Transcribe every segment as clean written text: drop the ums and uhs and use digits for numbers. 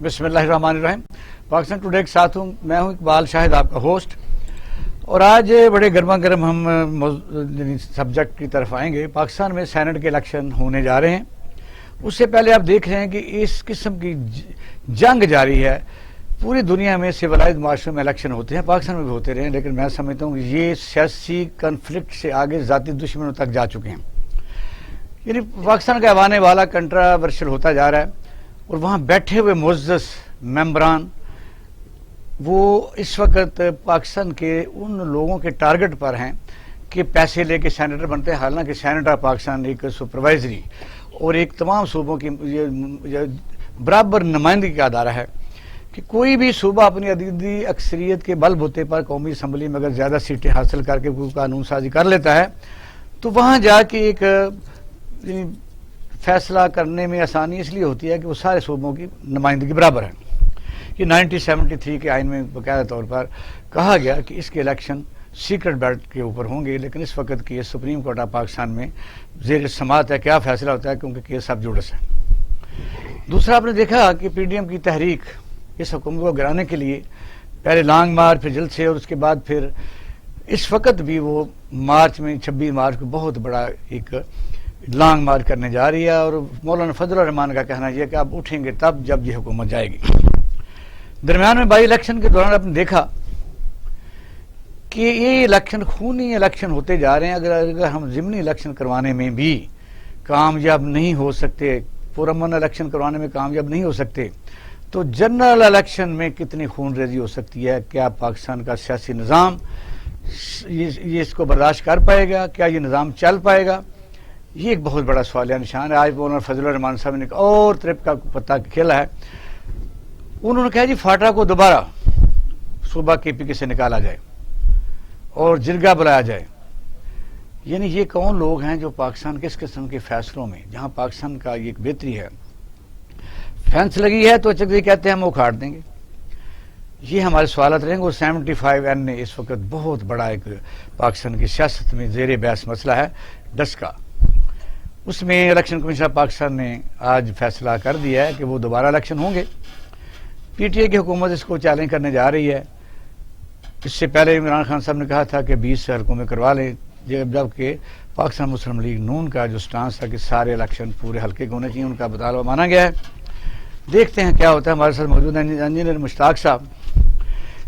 بسم اللہ الرحمن الرحیم. پاکستان ٹوڈے کے ساتھ ہوں میں اقبال شاہد آپ کا ہوسٹ. اور آج بڑے گرما گرم ہم سبجیکٹ کی طرف آئیں گے. پاکستان میں سینٹ کے الیکشن ہونے جا رہے ہیں. اس سے پہلے آپ دیکھ رہے ہیں کہ اس قسم کی جنگ جاری ہے. پوری دنیا میں سویلائزڈ معاشروں میں الیکشن ہوتے ہیں, پاکستان میں بھی ہوتے رہے ہیں, لیکن میں سمجھتا ہوں کہ یہ سیاسی کنفلکٹ سے آگے ذاتی دشمنوں تک جا چکے ہیں. یعنی پاکستان کا ایوان والا کنٹراورشل ہوتا جا رہا ہے, اور وہاں بیٹھے ہوئے معزز ممبران وہ اس وقت پاکستان کے ان لوگوں کے ٹارگٹ پر ہیں کہ پیسے لے کے سینیٹر بنتے ہیں. حالانکہ سینیٹر پاکستان ایک سپروائزری اور ایک تمام صوبوں کی برابر نمائندگی کا ادارہ ہے کہ کوئی بھی صوبہ اپنی عددی اکثریت کے بل بوتے پر قومی اسمبلی میں اگر زیادہ سیٹیں حاصل کر کے کوئی قانون سازی کر لیتا ہے تو وہاں جا کے ایک فیصلہ کرنے میں آسانی اس لیے ہوتی ہے کہ وہ سارے صوبوں کی نمائندگی برابر ہے. یہ 1973 کے آئین میں باقاعدہ طور پر کہا گیا کہ اس کے الیکشن سیکرٹ بیلٹ کے اوپر ہوں گے, لیکن اس وقت کی سپریم کورٹ آف پاکستان میں زیر سماعت ہے. کیا فیصلہ ہوتا ہے کیونکہ کیس سب جوڑس ہے. دوسرا آپ نے دیکھا کہ پی ڈی ایم کی تحریک اس حکومت کو گرانے کے لیے پہلے لانگ مارچ, پھر جلسے, اور اس کے بعد پھر اس وقت بھی وہ مارچ میں 26 مارچ کو بہت بڑا ایک لانگ مارچ کرنے جا رہی ہے. اور مولانا فضل الرحمان کا کہنا یہ کہ آپ اٹھیں گے تب جب یہ حکومت جائے گی. درمیان میں بائی الیکشن کے دوران آپ نے دیکھا کہ یہ الیکشن خونی الیکشن ہوتے جا رہے ہیں. اگر ہم ضمنی الیکشن کروانے میں بھی کامیاب نہیں ہو سکتے, پرامن الیکشن کروانے میں کامیاب نہیں ہو سکتے, تو جنرل الیکشن میں کتنی خون ریزی ہو سکتی ہے. کیا پاکستان کا سیاسی نظام یہ اس کو برداشت کر پائے گا؟ کیا یہ نظام چل پائے گا؟ یہ ایک بہت بڑا سوالیہ نشان ہے. آج مولانا فضل الرحمان صاحب نے ایک اور ٹرپ کا پتہ کھیلا ہے. انہوں نے کہا جی فاٹا کو دوبارہ صوبہ کے پی کے سے نکالا جائے اور جرگہ بلایا جائے. یعنی یہ کون لوگ ہیں جو پاکستان کے اس قسم کے فیصلوں میں, جہاں پاکستان کا یہ ایک بہتری ہے, فینس لگی ہے تو اچھا کہتے ہیں ہم اکھاڑ دیں گے. یہ ہمارے سوالات رہیں گے. اور 75N نے اس وقت بہت بڑا ایک پاکستان کی سیاست میں زیر بحث مسئلہ ہے ڈسکا. اس میں الیکشن کمیشن آف پاکستان نے آج فیصلہ کر دیا ہے کہ وہ دوبارہ الیکشن ہوں گے. پی ٹی اے کی حکومت اس کو چیلنج کرنے جا رہی ہے. اس سے پہلے عمران خان صاحب نے کہا تھا کہ 20 حلقوں میں کروا لیں, جبکہ پاکستان مسلم لیگ نون کا جو سٹانس تھا کہ سارے الیکشن پورے حلقے کے ہونے چاہیے, ان کا مطالبہ مانا گیا ہے. دیکھتے ہیں کیا ہوتا ہے. ہمارے ساتھ موجود ہیں انجینئر مشتاق صاحب,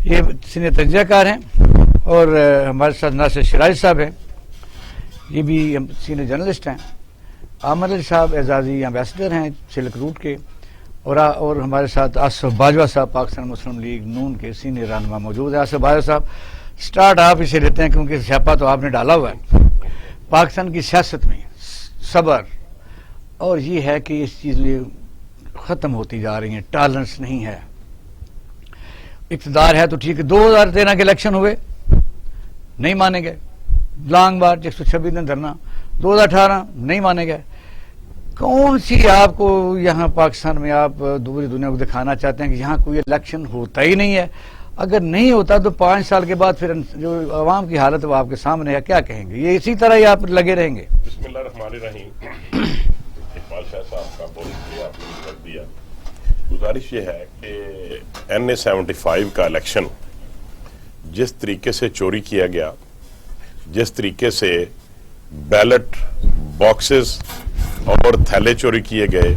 یہ سینئر تجزیہ کار ہیں, اور ہمارے ساتھ ناصر شراج صاحب ہیں, یہ بھی سینئر جرنلسٹ ہیں. عامر علی صاحب اعزازی ایمبیسڈر ہیں سلک روٹ کے, اور ہمارے ساتھ آصف باجوہ صاحب پاکستان مسلم لیگ نون کے سینئر رہنما موجود ہیں. آصف باجوہ صاحب, سٹارٹ آپ اسے لیتے ہیں کیونکہ چھاپا تو آپ نے ڈالا ہوا ہے. پاکستان کی سیاست میں صبر اور یہ ہے کہ اس چیز میں ختم ہوتی جا رہی ہیں, ٹالرنس نہیں ہے. اقتدار ہے تو ٹھیک ہے. 2013 کے الیکشن ہوئے, نہیں مانے گئے. لانگ مارچ 126 دن دھرنا. 2018 نہیں مانے گئے. کون سی آپ کو یہاں پاکستان میں آپ دوسری دنیا کو دکھانا چاہتے ہیں کہ یہاں کوئی الیکشن ہوتا ہی نہیں ہے؟ اگر نہیں ہوتا تو 5 سال کے بعد پھر جو عوام کی حالت وہ آپ کے سامنے ہے, کیا کہیں گے؟ یہ اسی طرح ہی آپ لگے رہیں گے. بسم اللہ الرحمن الرحیم. اقبال شاہ صاحب کا بہت شکریہ, آپ نے کر دیا. گزارش یہ ہے کہ NA-75 کا الیکشن جس طریقے سے چوری کیا گیا, جس طریقے سے بیلٹ باکسز اور تھیلے چوری کیے گئے,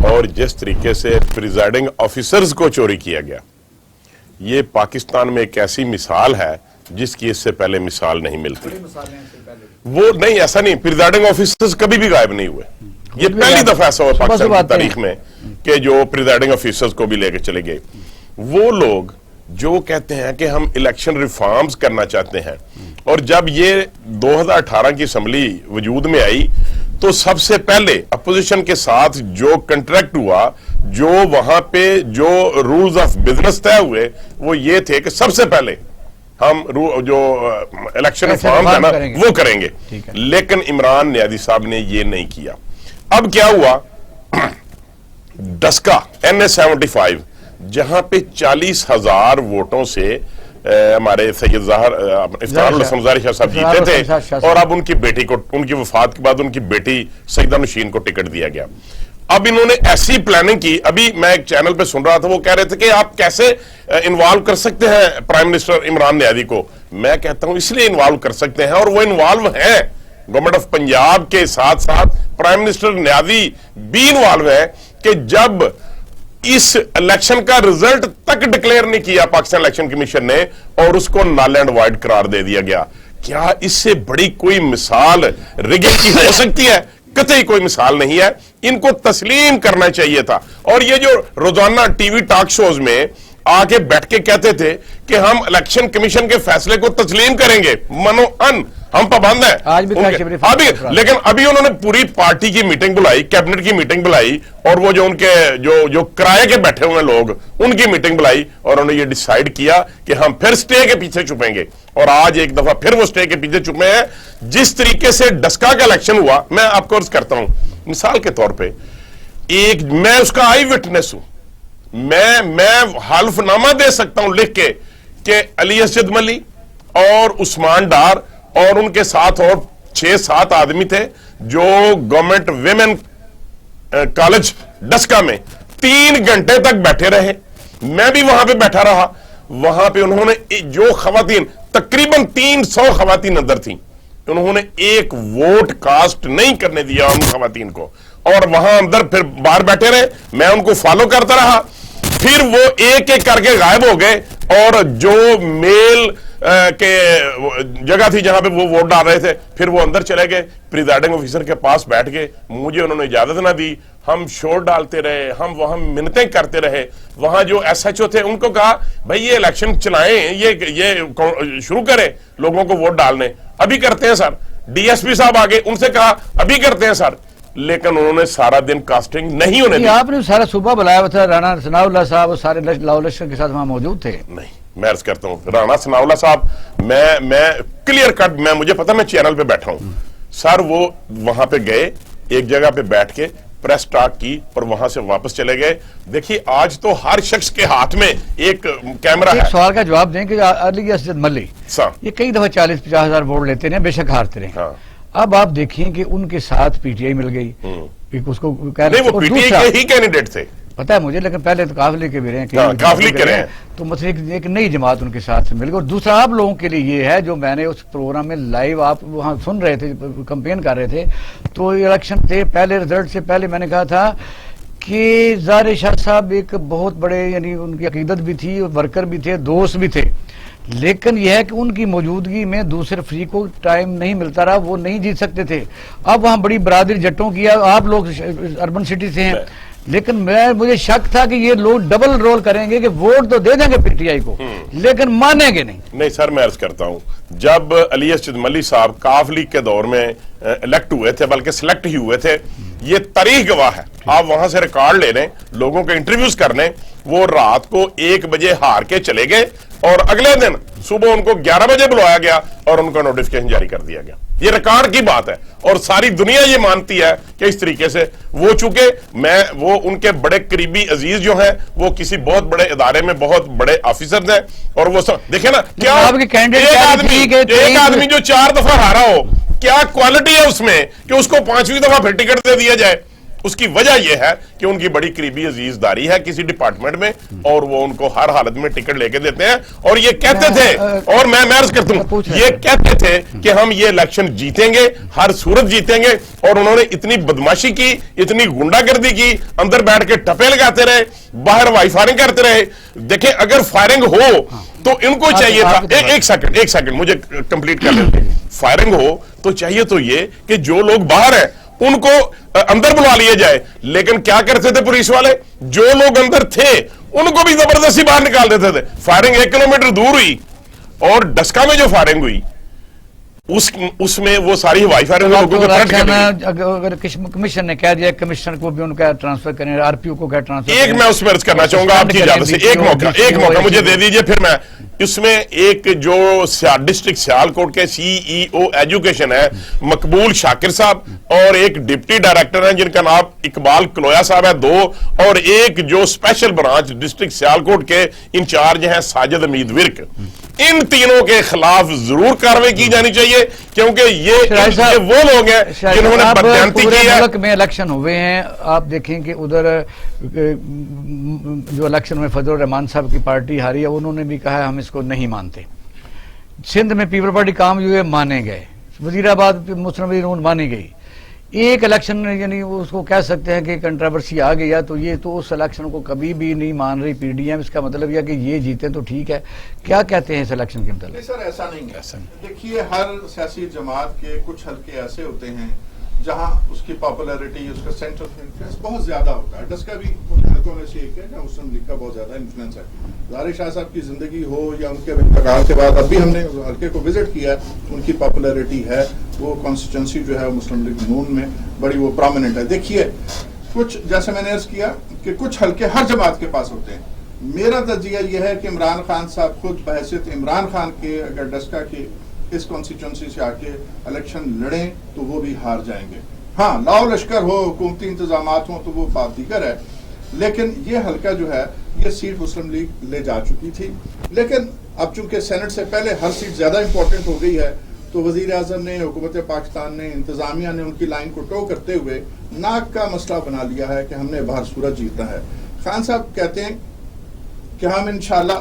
اور جس طریقے سے پریزائڈنگ آفیسرز کو چوری کیا گیا, یہ پاکستان میں ایک ایسی مثال ہے جس کی اس سے پہلے مثال نہیں ملتی. وہ نہیں, ایسا نہیں, پریزائڈنگ آفیسرز کبھی بھی غائب نہیں ہوئے. یہ پہلی دفعہ ایسا ہوا پاکستان کی تاریخ میں کہ جو پریزائڈنگ آفیسرز کو بھی لے کے چلے گئے. وہ لوگ جو کہتے ہیں کہ ہم الیکشن ریفارمز کرنا چاہتے ہیں, اور جب یہ 2018 کی اسمبلی وجود میں آئی تو سب سے پہلے اپوزیشن کے ساتھ جو کنٹریکٹ ہوا, جو وہاں پہ جو رولز آف بزنس طے ہوئے, وہ یہ تھے کہ سب سے پہلے ہم جو الیکشن ریفارمز ہے نا وہ کریں گے. لیکن عمران نیازی صاحب نے یہ نہیں کیا. اب کیا ہوا, ڈسکا NA-75 جہاں پہ 40,000 ووٹوں سے ہمارے سید ظاہر افطار الحسن ظاہر شاہ صاحب جیتے تھے, اور اب ان کی بیٹی کو, ان کی وفات کے بعد ان کی بیٹی سیدہ نشین کو ٹکٹ دیا گیا. اب انہوں نے ایسی پلاننگ کی. ابھی میں ایک چینل پہ سن رہا تھا, وہ کہہ رہے تھے کہ آپ کیسے انوالو کر سکتے ہیں پرائم منسٹر عمران نیازی کو. میں کہتا ہوں اس لیے انوالو کر سکتے ہیں, اور وہ انوالو ہیں. گورنمنٹ آف پنجاب کے ساتھ ساتھ پرائم منسٹر نیازی بھی انوالو ہے کہ جب اس الیکشن کا رزلٹ تک ڈکلیئر نہیں کیا پاکستان الیکشن کمیشن نے, اور اس کو نل اینڈ وائڈ قرار دے دیا گیا. کیا اس سے بڑی کوئی مثال ریگنگ کی ہو سکتی ہے؟ قطعی کوئی مثال نہیں ہے. ان کو تسلیم کرنا چاہیے تھا. اور یہ جو روزانہ ٹی وی ٹاک شوز میں آ کے بیٹھ کے کہتے تھے کہ ہم الیکشن کمیشن کے فیصلے کو تسلیم کریں گے, منو ان ہم پابند ہیں. آج بھی لیکن ابھی انہوں نے پوری پارٹی کی میٹنگ بلائی, کیبنٹ کی میٹنگ بلائی, اور وہ جو ان کے جو کرائے کے بیٹھے ہوئے لوگ ان کی میٹنگ بلائی, اور انہوں نے یہ ڈیسائیڈ کیا کہ ہم پھر سٹے کے پیچھے چھپیں گے. اور آج ایک دفعہ پھر وہ سٹے کے پیچھے چھپے ہیں. جس طریقے سے ڈسکا کا الیکشن ہوا, میں آپ کو عرض کرتا ہوں مثال کے طور پہ, میں اس کا آئی وٹنس ہوں. میں حلف نامہ دے سکتا ہوں لکھ کے کہ علی اسجد ملی اور عثمان ڈار اور ان کے ساتھ اور 6-7 آدمی تھے جو گورنمنٹ ویمن کالج ڈسکا میں 3 گھنٹے تک بیٹھے رہے. میں بھی وہاں پہ بیٹھا رہا. وہاں پہ انہوں نے جو خواتین, تقریباً 300 خواتین اندر تھیں, انہوں نے ایک ووٹ کاسٹ نہیں کرنے دیا ان خواتین کو, اور وہاں اندر پھر باہر بیٹھے رہے. میں ان کو فالو کرتا رہا. پھر وہ ایک ایک کر کے غائب ہو گئے, اور جو میل کے جگہ تھی جہاں پہ وہ ووٹ ڈال رہے تھے, پھر وہ اندر چلے گئے, پریزائڈنگ آفیسر کے پاس بیٹھ گئے. مجھے انہوں نے اجازت نہ دی. ہم شور ڈالتے رہے, ہم وہاں منتیں کرتے رہے. وہاں جو ایس ایچ او تھے ان کو کہا بھائی یہ الیکشن چلائیں, یہ شروع کریں لوگوں کو ووٹ ڈالنے. ابھی کرتے ہیں سر. ڈی ایس پی صاحب آگے, ان سے کہا ابھی کرتے ہیں سر. لیکن انہوں نے سارا دن کاسٹنگ نہیں ہونے دی. آپ نے سارا صوبہ بلایا ہوا تھا, رانا ثناء اللہ صاحب سارے لاؤ لشکر کے ساتھ وہاں موجود تھے. نہیں, میں عرض کرتا ہوں رانا ثناء اللہ صاحب, میں کلیئر کٹ, مجھے پتا میں چینل پہ بیٹھا ہوں سر. وہ وہاں پہ گئے, ایک جگہ پہ بیٹھ کے پریس ٹاک کی, اور وہاں سے واپس چلے گئے. دیکھیے آج تو ہر شخص کے ہاتھ میں ایک کیمرہ ہے. ایک سوال کا جواب دیں کہ علی اسجد ملی یہ کئی دفعہ 40-50 ہزار ووٹ لیتے ہیں, بے شک ہارتے رہے. اب آپ دیکھیں کہ ان کے ساتھ پی ٹی آئی مل گئی. اس کو وہ پی ٹی آئی کے ہی کینڈیڈیٹ تھے, پتہ ہے مجھے, لیکن پہلے تو قافلے کے بھی رہے ہیں, تو مطلب ایک نئی جماعت ان کے ساتھ مل گئی. اور دوسرا آپ لوگوں کے لیے یہ ہے, جو میں نے اس پروگرام میں لائیو آپ وہاں سن رہے تھے, کمپین کر رہے تھے, تو الیکشن تھے پہلے رزلٹ سے پہلے میں نے کہا تھا کہ ظاہر شاہ صاحب ایک بہت بڑے, یعنی ان کی عقیدت بھی تھی, ورکر بھی تھے, دوست بھی تھے, لیکن یہ ہے کہ ان کی موجودگی میں دوسرے فریق کو ٹائم نہیں ملتا رہا, وہ نہیں جیت سکتے تھے. اب وہاں بڑی برادری جٹوں کی ہے, آپ لوگ اربن سٹی سے ہیں, لیکن مجھے شک تھا کہ یہ لوگ ڈبل رول کریں گے کہ ووٹ تو دے دیں گے پی ٹی آئی کو, لیکن مانیں گے نہیں. نہیں سر, میں عرض کرتا ہوں, جب علی اسجد ملی صاحب کاف لیگ کے دور میں الیکٹ ہوئے تھے, بلکہ سلیکٹ ہی ہوئے تھے, یہ تاریخ گواہ ہے. آپ وہاں سے ریکارڈ لے لیں, لوگوں کے انٹرویوز کر لیں. وہ رات کو 1 بجے ہار کے چلے گئے, اور اگلے دن صبح ان کو 11 بجے بلوایا گیا, اور ان کا نوٹیفکیشن جاری کر دیا گیا. یہ ریکارڈ کی بات ہے, اور ساری دنیا یہ مانتی ہے کہ اس طریقے سے وہ, چونکہ وہ ان کے بڑے قریبی عزیز جو ہیں, وہ کسی بہت بڑے ادارے میں بہت بڑے آفیسر ہیں, اور وہ سب دیکھیں نا, کیا ایک آدمی جو 4 دفعہ ہارا ہو, کیا کوالٹی ہے اس میں کہ اس کو 5ویں دفعہ پھر ٹکٹ دے دیا جائے. اس کی وجہ یہ ہے کہ ان کی بڑی قریبی عزیز داری ہے کسی ڈپارٹمنٹ میں, اور وہ ان کو ہر حالت میں ٹکٹ لے کے دیتے ہیں. اور یہ کہتے تھے, اور میں عرض کرتا ہوں, یہ کہتے تھے کہ ہم یہ الیکشن جیتیں گے, ہر صورت جیتیں گے. اور انہوں نے اتنی بدماشی کی, اتنی گنڈا گردی کی, اندر بیٹھ کے ٹپے لگاتے رہے, باہر وائی فائرنگ کرتے رہے. دیکھیں اگر فائرنگ ہو تو ان کو چاہیے تھا, ایک سیکنڈ مجھے کمپلیٹ کر لیتے. فائرنگ ہو تو چاہیے تو یہ کہ جو لوگ باہر ہیں ان کو اندر بلا لیے جائے. لیکن کیا کرتے تھے پولیس والے, جو لوگ اندر تھے ان کو بھی زبردستی باہر نکال دیتے تھے. فائرنگ 1 کلومیٹر دور ہوئی, اور ڈسکا میں جو فائرنگ ہوئی اس میں وہ ساری ہوائی فائرنگ لوگوں کے پلٹ کر دی. اگر کمیشن نے کہہ دیا کمشنر کو بھی ان کا ٹرانسفر کریں, آر پی او کو کیا ٹرانسفر کریں. ایک میں اس میں عرض کرنا چاہوں گا آپ کی اجازت سے, ایک موقع مجھے دے دیجئے, پھر میں اس میں ایک جو ڈسٹرکٹ سیالکوٹ کے سی ای او ایجوکیشن ہے مقبول شاکر صاحب, اور ایک ڈپٹی ڈائریکٹر ہیں جن کا نام اقبال کلویا صاحب ہے 2, اور ایک جو اسپیشل برانچ ڈسٹرکٹ سیالکوٹ کے انچارج ہیں ساجد امید ورک. ان تینوں کے خلاف ضرور کارروائی کی جانی چاہیے، کیونکہ یہ وہ لوگ ہیں جنہوں نے بددیانتی کی ہے۔ ملک میں الیکشن ہوئے ہیں، آپ دیکھیں کہ ادھر جو الیکشن میں فضل الرحمان صاحب کی پارٹی ہاری ہے، انہوں نے بھی کہا ہے ہم اس کو نہیں مانتے۔ سندھ میں پیپل پارٹی کام جو ہے مانے گئے، وزیر آباد مسلم لیگ مانی گئی۔ ایک الیکشن یعنی اس کو کہہ سکتے ہیں کہ کنٹراورسی آ گیا، تو یہ تو اس الیکشن کو کبھی بھی نہیں مان رہی پی ڈی ایم۔ اس کا مطلب یہ کہ یہ جیتے تو ٹھیک ہے، کیا کہتے ہیں اس الیکشن کے متعلق؟ نہیں سر، ایسا نہیں ہے۔ دیکھیے، ہر سیاسی جماعت کے کچھ حلقے ایسے ہوتے ہیں جہاں اس کی پاپولیرٹی، اس کا سینٹر آف انفلوئنس بہت زیادہ ہوتا ہے۔ ڈسکا بھی ان حلقوں میں سے ایک ہے جہاں مسلم لیگ کا بہت زیادہ انفلوئنس ہے۔ ظاہر شاہ صاحب کی زندگی ہو یا ان کے انتقال کے بعد، اب بھی ہم نے حلقے کو وزٹ کیا ہے، ان کی پاپولیرٹی ہے، وہ کانسٹیچوئنسی جو ہے مسلم لیگ نون میں بڑی وہ پرومیننٹ ہے۔ دیکھیے، کچھ جیسے میں نے عرض کیا کہ کچھ حلقے ہر جماعت کے پاس ہوتے ہیں۔ میرا تجزیہ یہ ہے کہ عمران خان صاحب خود بحیثیت عمران خان کے اگر ڈسکا کے اس کانسٹیچوئنسی سے آ کے الیکشن لڑیں تو وہ بھی ہار جائیں گے۔ ہاں، لاؤ لشکر ہو، حکومتی انتظامات ہوں تو وہ بات دیگر ہے، لیکن یہ حلقہ جو ہے یہ سیٹ مسلم لیگ لے جا چکی تھی۔ لیکن اب چونکہ سینٹ سے پہلے ہر سیٹ زیادہ امپورٹنٹ ہو گئی ہے، تو وزیر اعظم نے، حکومت پاکستان نے، انتظامیہ نے ان کی لائن کو ٹو کرتے ہوئے ناک کا مسئلہ بنا لیا ہے کہ ہم نے باہر صورت جیتنا ہے۔ خان صاحب کہتے ہیں کہ ہم انشاءاللہ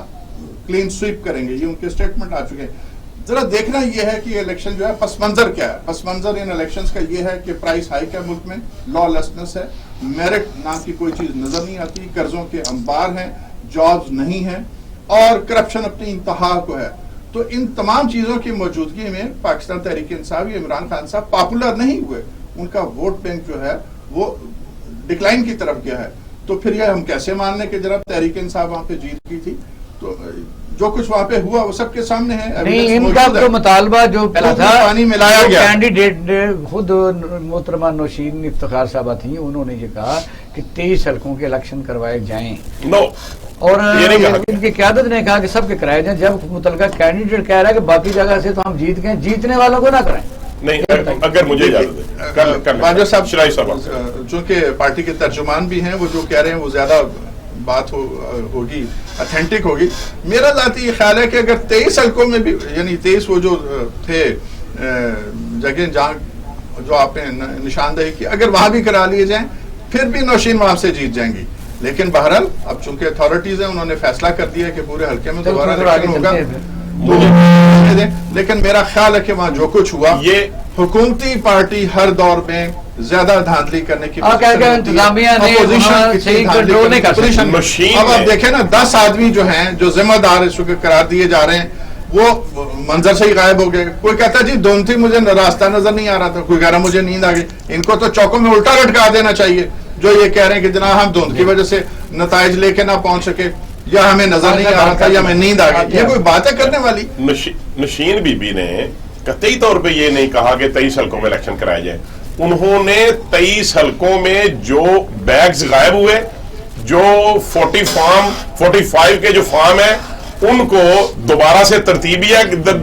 کلین سویپ کریں گے، یہ ان کے اسٹیٹمنٹ آ چکے ہیں۔ ذرا دیکھنا یہ ہے کہ یہ الیکشن جو ہے پس منظر کیا ہے۔ پس منظر ان الیکشنز کا یہ ہے کہ پرائس ہائیک ہے ملک میں، لا لیسنس ہے، میرٹ نام کی کوئی چیز نظر نہیں آتی، قرضوں کے انبار ہیں، جابز نہیں ہیں، اور کرپشن اپنی انتہا کو ہے۔ تو ان تمام چیزوں کی موجودگی میں پاکستان تحریک انصاف یا عمران خان صاحب پاپولر نہیں ہوئے، ان کا ووٹ بینک جو ہے وہ ڈکلائن کی طرف گیا ہے۔ تو پھر یہ ہم کیسے مان لیں کہ جناب تحریک انصاف وہاں پہ جیت کی تھی؟ تو جو کچھ وہاں پہ ہوا وہ سب کے سامنے ہے۔ نہیں، ان کا تو مطالبہ جو پہلا تھا، پانی ملایا گیا، کینڈیڈیٹ خود محترمہ نوشین افتخار صاحبہ تھیں، انہوں نے یہ کہا کہ 23 حلقوں کے الیکشن کروائے جائیں، اور ان کی قیادت نے کہا کہ سب کے کرائے جائیں۔ جب متعلقہ کینڈیڈیٹ کہہ رہا ہے کہ باقی جگہ سے تو ہم جیت گئے، جیتنے والوں کو نہ کرائیں۔ نہیں، اگر مجھے باجوہ صاحب چونکہ پارٹی کے ترجمان بھی ہیں، وہ جو کہہ رہے ہیں وہ زیادہ بات ہوگی، اتھینٹک ہوگی۔ میرا ذاتی یہ خیال ہے کہ اگر 23 حلقوں میں بھی، یعنی 23 وہ جو تھے جگہ جہاں جو آپ نے نشاندہی کی، اگر وہاں بھی کرا لیے جائیں پھر بھی نوشین وہاں سے جیت جائیں گی۔ لیکن بہرحال اب چونکہ اتھارٹیز ہیں، انہوں نے فیصلہ کر دیا کہ پورے حلقے میں دوبارہ الیکشن ہوگا، لیکن میرا خیال ہے کہ وہاں جو کچھ ہوا، یہ حکومتی پارٹی ہر دور میں زیادہ دھاندلی کرنے کی انتظامیہ نے اب آپ دیکھیں نا، 10 آدمی جو ہیں جو ذمہ دار اس وقت قرار دیے جا رہے ہیں وہ منظر سے ہی غائب ہو گئے۔ کوئی کہتا ہے جی دونتی مجھے راستہ نظر نہیں آ رہا تھا، کوئی کہہ رہا مجھے نیند آ گئی۔ ان کو تو چوکوں میں الٹا لٹکا دینا چاہیے جو یہ کہہ رہے ہیں کہ جناب ہم دھند کی وجہ سے نتائج لے کے نہ پہنچ سکے، یا ہمیں نظر نہیں آ رہا تھا، یا ہمیں نیند آ گئی۔ یہ کوئی بات ہے کرنے والی؟ نشین بی بی نے قطعی طور پہ یہ نہیں کہا کہ 23 حلقوں میں الیکشن کرائے جائیں۔ انہوں نے 23 حلقوں میں جو بیگز غائب ہوئے، جو 45 کے جو فارم ہیں ان کو دوبارہ سے ترتیب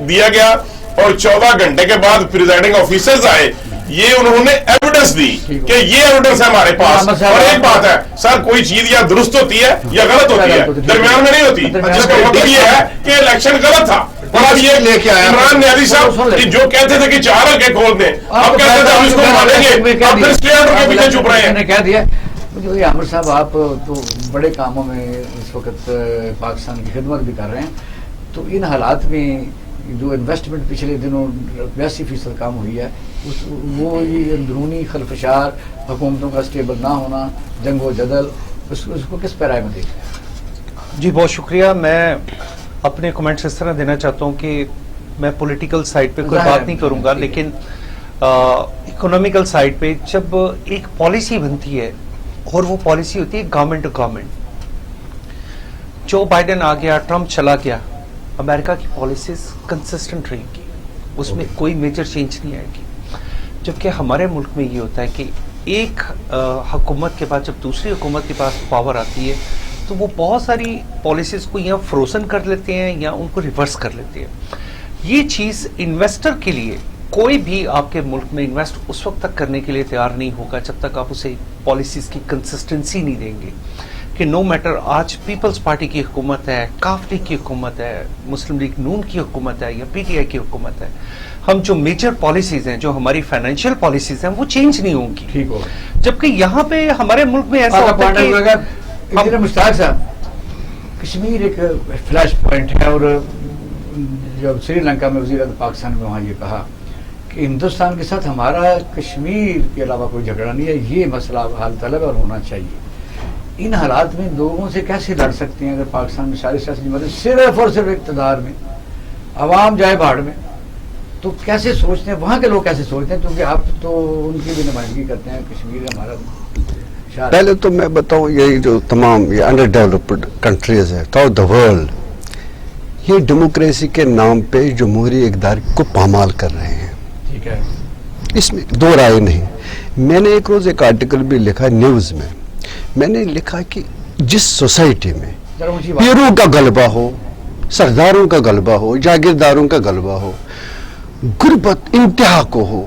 دیا گیا، اور 14 گھنٹے کے بعد پریزائڈنگ آفیسرز آئے، یہ انہوں نے ایویڈنس دی کہ یہ ایویڈنس ہے ہمارے پاس۔ اور ایک بات ہے سر، کوئی چیز یا درست ہوتی ہے یا غلط ہوتی ہے، درمیان میں نہیں ہوتی، جس کا مطلب یہ ہے کہ الیکشن غلط تھا۔ اور اب یہ لے کے آیا عمران نیازی صاحب جو کہتے تھے کہ 4 حلقے کھول دیں، اب کہتے تھے ہم اس کو مانیں گے، اب پھر اسٹے آرڈر کے پیچھے چھپ رہے ہیں۔ کہہ دیا جو عامر صاحب آپ تو بڑے کاموں میں اس وقت پاکستان کی خدمت بھی کر رہے ہیں، تو ان حالات میں جو انویسٹمنٹ پچھلے دنوں 82% کام ہوئی ہے، وہ یہ اندرونی خلفشار، حکومتوں کا اسٹیبل نہ ہونا، جنگ و جدل، اس کو کس پیرائے میں دیکھتے ہیں؟ جی بہت شکریہ۔ میں اپنے کمنٹس اس طرح دینا چاہتا ہوں کہ میں پولیٹیکل سائڈ پہ کوئی بات نہیں کروں گا، لیکن اکنامیکل سائڈ پہ جب ایک پالیسی بنتی ہے اور وہ پالیسی ہوتی ہے گورنمنٹ ٹو گورنمنٹ، جو بائیڈن آ گیا، ٹرمپ چلا گیا، امریکہ کی پالیسیز کنسسٹنٹ رہیں گی، اس میں کوئی میجر چینج نہیں آئے گی۔ جبکہ ہمارے ملک میں یہ ہوتا ہے کہ ایک حکومت کے بعد جب دوسری حکومت کے پاس پاور آتی ہے تو وہ بہت ساری پالیسیز کو یا فروزن کر لیتے ہیں یا ان کو ریورس کر لیتے ہیں۔ یہ چیز انویسٹر کے لیے، کوئی بھی آپ کے ملک میں انویسٹ اس وقت تک کرنے کے لیے تیار نہیں ہوگا جب تک آپ اسے پالیسیز کی کنسسٹنسی نہیں دیں گے، کہ کہ نو میٹر آج پیپلز پارٹی کی حکومت ہے, کاف لیگ کی حکومت ہے, مسلم لیگ نون کی حکومت ہے یا پی ٹی آئی کی حکومت ہے, ہم جو میجر پالیسیز ہیں, جو ہماری فائنینشیل پالیسیز ہیں, وہ چینج نہیں ہوں گی. ٹھیک ہو, جبکہ یہاں پہ ہمارے ملک میں ایسا ہوتا ہے کہ مشتاق صاحب, کشمیر ایک فلیش پوائنٹ ہے, اور جب سری لنکا میں وزیر اعظم پاکستان میں وہاں یہ کہا کہ ہندوستان کے ساتھ ہمارا کشمیر کے علاوہ کوئی جھگڑا نہیں ہے, یہ مسئلہ حل طلب اور ہونا چاہیے. ان حالات میں لوگوں سے کیسے لڑ سکتے ہیں اگر پاکستان میں ساری سیاسی جماعتیں صرف اور صرف اقتدار میں, عوام جائے بھاڑ میں, تو کیسے سوچتے ہیں وہاں کے لوگ, کیسے سوچتے ہیں, کیونکہ آپ تو ان کی بھی نمائندگی کرتے ہیں, کشمیر ہمارا شہر. پہلے تو میں بتاؤں, یہ جو تمام یہ انڈر ڈیولپڈ کنٹریز ہے تھرو دا ورلڈ, یہ ڈیموکریسی کے نام پہ جمہوری اقدار کو پامال کر رہے ہیں. ٹھیک ہے, اس میں دو رائے نہیں. میں نے ایک روز ایک آرٹیکل بھی لکھا نیوز میں, میں نے لکھا کہ جس سوسائٹی میں پیروں کا غلبہ ہو, سرداروں کا غلبہ ہو, جاگیرداروں کا غلبہ ہو, غربت انتہا کو ہو,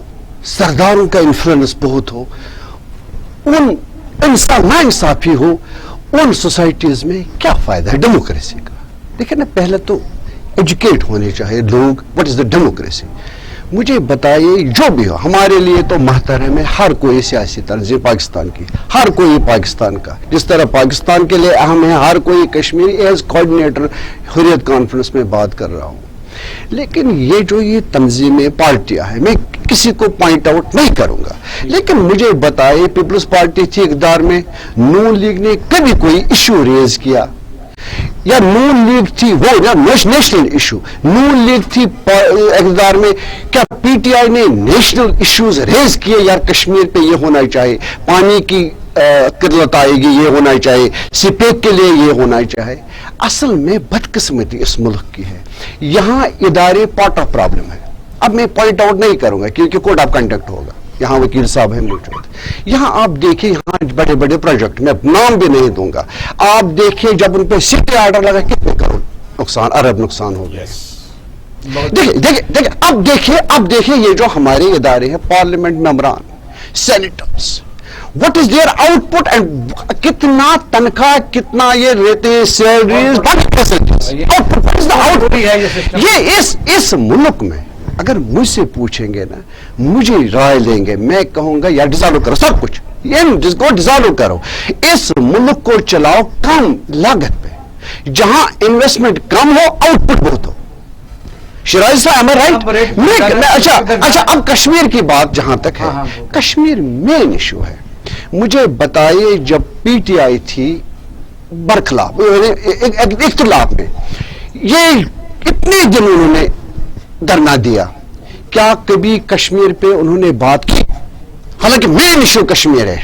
سرداروں کا انفلوئنس بہت ہو, ان انسان نا انصافی ہو, ان سوسائٹیز میں کیا فائدہ ہے ڈیموکریسی کا؟ دیکھیں نا, پہلے تو ایجوکیٹ ہونے چاہیے لوگ, واٹ از دا ڈیموکریسی. مجھے بتائیے, جو بھی ہو, ہمارے لیے تو محترم ہے ہر کوئی سیاسی تنظیم پاکستان کی, ہر کوئی پاکستان کا, جس طرح پاکستان کے لیے اہم ہے ہر کوئی کشمیری. ایز کوآرڈینیٹر حریت کانفرنس میں بات کر رہا ہوں, لیکن یہ تنظیمیں پارٹیاں ہیں, میں کسی کو پوائنٹ آؤٹ نہیں کروں گا, لیکن مجھے بتائیے پیپلز پارٹی تھی اقتدار میں, نون لیگ نے کبھی کوئی ایشو ریز کیا؟ یا نون لیگ تھی وہ یا نیشنل ایشو, نون لیگ تھی اقتدار میں, کیا پی ٹی آئی نے نیشنل ایشوز ریز کیے یار کشمیر پہ یہ ہونا چاہیے, پانی کی قلت آئے گی یہ ہونا چاہیے, سپیک کے لیے یہ ہونا چاہیے؟ اصل میں بدقسمتی اس ملک کی ہے, یہاں ادارے پارٹ آف پرابلم ہے. اب میں پوائنٹ آؤٹ نہیں کروں گا کیونکہ کوڈ آف کنڈکٹ ہوگا, یہاں وکیل صاحب ہیں موجود. یہاں آپ دیکھیں, یہاں بڑے بڑے پروجیکٹ, میں نام بھی نہیں دوں گا, آپ دیکھیں جب ان پہ سٹی آرڈر لگا کتنے کروڑ نقصان, ارب نقصان ہو گیا. دیکھیں اب دیکھیں یہ جو ہمارے ادارے ہیں, پارلیمنٹ ممبران, senators, what is there out put and کتنا تنخواہ, کتنا یہ رہتے ہیں سیلریز, یہ اس ملک میں اگر مجھ سے پوچھیں گے نا, مجھے رائے لیں گے, میں کہوں گا یار ڈیزالو کرو سب کچھ, جس کو ڈیزالو کرو, اس ملک کو چلاؤ کم لاگت پہ, جہاں انویسٹمنٹ کم ہو آؤٹ پٹ بہت ہو. شیراز صاحب رائٹ. اچھا اب کشمیر کی بات جہاں تک ہے, کشمیر مین ایشو ہے. مجھے بتائیے جب پی ٹی آئی تھی برخلاف اختلاف میں, یہ اتنے دن انہوں نے دھرنا دیا, کیا کبھی کشمیر پہ انہوں نے بات کی؟ حالانکہ مین ایشو کشمیر ہے.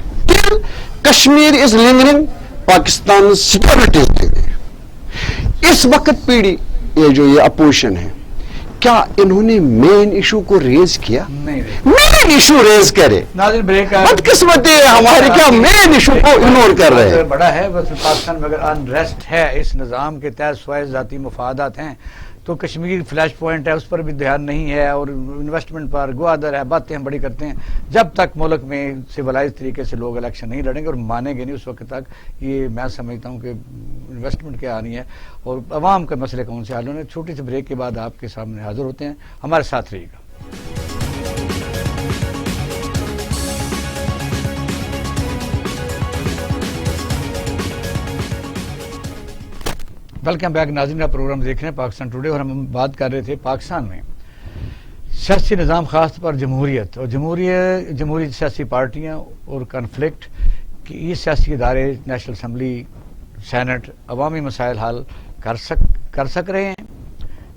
کشمیر از لنگرنگ پاکستان سیکورٹی. اس وقت پیڑھی یہ جو یہ اپوزیشن ہے, کیا انہوں نے مین ایشو کو ریز کیا؟ مین ایشو ریز کرے. بدقسمتی ہے ہماری, کیا مین ایشو کو اگنور کر رہے ہیں. بڑا ہے بس پاکستان میں اگر انریسٹ ہے اس نظام کے تحت, سوائے ذاتی مفادات ہیں, تو کشمیر فلیش پوائنٹ ہے, اس پر بھی دھیان نہیں ہے, اور انویسٹمنٹ پر گوادر ہے, باتیں بڑی کرتے ہیں. جب تک ملک میں سیولائز طریقے سے لوگ الیکشن نہیں لڑیں گے اور مانیں گے نہیں, اس وقت تک یہ میں سمجھتا ہوں کہ انویسٹمنٹ کیا آنی ہے اور عوام کے مسئلے کون سے حل ہونے. چھوٹی سی بریک کے بعد آپ کے سامنے حاضر ہوتے ہیں, ہمارے ساتھ رہیے گا. ویلکم بیک ناظرین, آپ پروگرام دیکھ رہے ہیں پاکستان ٹوڈے, اور ہم بات کر رہے تھے پاکستان میں سیاسی نظام, خاص طور پر جمہوریت اور جمہوری سیاسی پارٹیاں اور کنفلکٹ کہ یہ سیاسی ادارے نیشنل اسمبلی, سینٹ, عوامی مسائل حل کر سک رہے ہیں,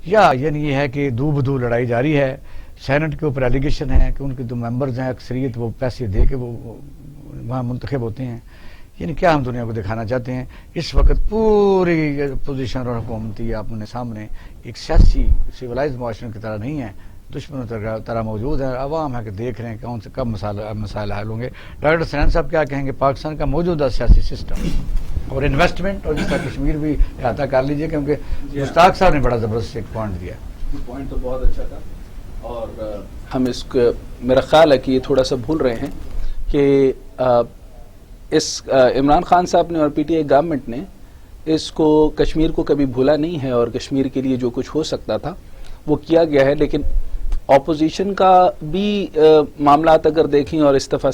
یا یعنی یہ ہے کہ دو بدو لڑائی جاری ہے. سینٹ کے اوپر ایلیگیشن ہے کہ ان کے جو ممبرز ہیں اکثریت وہ پیسے دے کے وہ وہاں منتخب ہوتے ہیں. یعنی کیا ہم دنیا کو دکھانا چاہتے ہیں؟ اس وقت پوری پوزیشن اور حکومتی اپنے سامنے ایک سیاسی سیولائز معاشرے کی طرح نہیں ہے, دشمنوں طرح موجود ہے. عوام ہے کہ دیکھ رہے ہیں کون سے کب مسائل حل ہوں گے. ڈاکٹر سنان صاحب کیا کہیں گے پاکستان کا موجودہ سیاسی سسٹم اور انویسٹمنٹ, اور جس طرح کشمیر بھی احاطہ کر لیجئے, کیونکہ مشتاق صاحب نے بڑا زبردست ایک پوائنٹ دیا. پوائنٹ تو بہت اچھا تھا, اور ہم اس کو, میرا خیال ہے کہ یہ تھوڑا سا بھول رہے ہیں کہ اس عمران خان صاحب نے اور پی ٹی آئی گورنمنٹ نے اس کو کشمیر کو کبھی بھولا نہیں ہے، اور کشمیر کے لیے جو کچھ ہو سکتا تھا وہ کیا گیا ہے. لیکن اپوزیشن کا بھی معاملات اگر دیکھیں اور استعفیٰ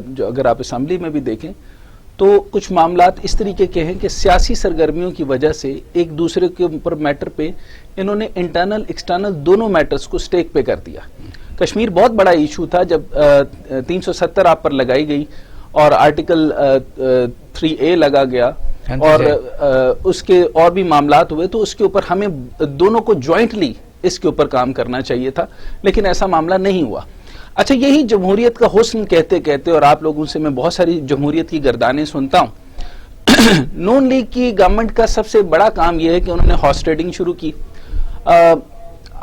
جو اگر آپ اسمبلی میں بھی دیکھیں تو کچھ معاملات اس طریقے کے ہیں کہ سیاسی سرگرمیوں کی وجہ سے ایک دوسرے کے اوپر میٹر پہ انہوں نے انٹرنل ایکسٹرنل دونوں میٹرز کو سٹیک پہ کر دیا. کشمیر بہت بڑا ایشو تھا جب 370 آپ پر لگائی گئی اور آرٹیکل 3A لگا گیا اور اس کے اور بھی معاملات ہوئے، تو اس کے اوپر ہمیں دونوں کو جوائنٹلی اس کے اوپر کام کرنا چاہیے تھا، لیکن ایسا معاملہ نہیں ہوا. اچھا، یہی جمہوریت کا حسن کہتے کہتے، اور آپ لوگوں سے میں بہت ساری جمہوریت کی گردانیں سنتا ہوں، نون لیگ کی گورنمنٹ کا سب سے بڑا کام یہ ہے کہ انہوں نے ہارس ٹریڈنگ شروع کی.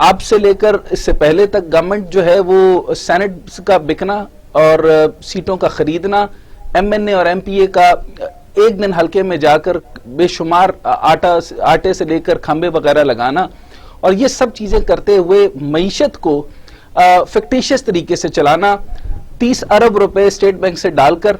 آپ سے لے کر اس سے پہلے تک گورنمنٹ جو ہے وہ سینٹ کا بکنا اور سیٹوں کا خریدنا، ایم این اے اور ایم پی اے کا ایک دن حلقے میں جا کر بے شمار آٹے سے لے کر کھمبے وغیرہ لگانا، اور یہ سب چیزیں کرتے ہوئے معیشت کو فکٹیشیس طریقے سے چلانا، 30 ارب روپے اسٹیٹ بینک سے ڈال کر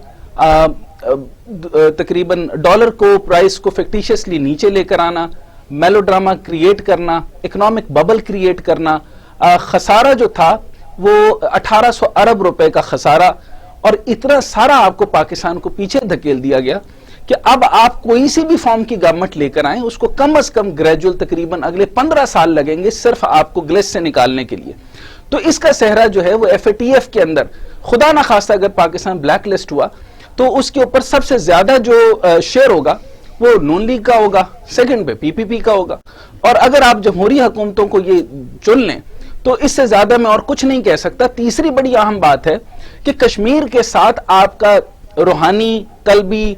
تقریباً ڈالر کو پرائس کو فکٹیشیسلی نیچے لے کر آنا، میلو ڈراما کریٹ کرنا، اکنامک ببل کریٹ کرنا، خسارہ جو تھا وہ 1800 ارب روپے کا خسارہ، اور اتنا سارا آپ کو پاکستان کو پیچھے دھکیل دیا گیا کہ اب آپ کوئی سی بھی فارم کی گورنمنٹ لے کر آئیں، اس کو کم از کم گریجول تقریباً اگلے 15 سال لگیں گے صرف آپ کو گلس سے نکالنے کے لیے. تو اس کا صحرا جو ہے وہ ایف اے ٹی ایف کے اندر خدا نہ خواستہ اگر پاکستان بلیک لسٹ ہوا تو اس کے اوپر سب سے زیادہ جو شیئر ہوگا وہ نون لیگ کا ہوگا، سیکنڈ پہ پی پی پی کا ہوگا. اور اگر آپ جمہوری حکومتوں کو یہ چن لیں تو اس سے زیادہ میں اور کچھ نہیں کہہ سکتا. تیسری بڑی اہم بات ہے کہ کشمیر کے ساتھ آپ کا روحانی، قلبی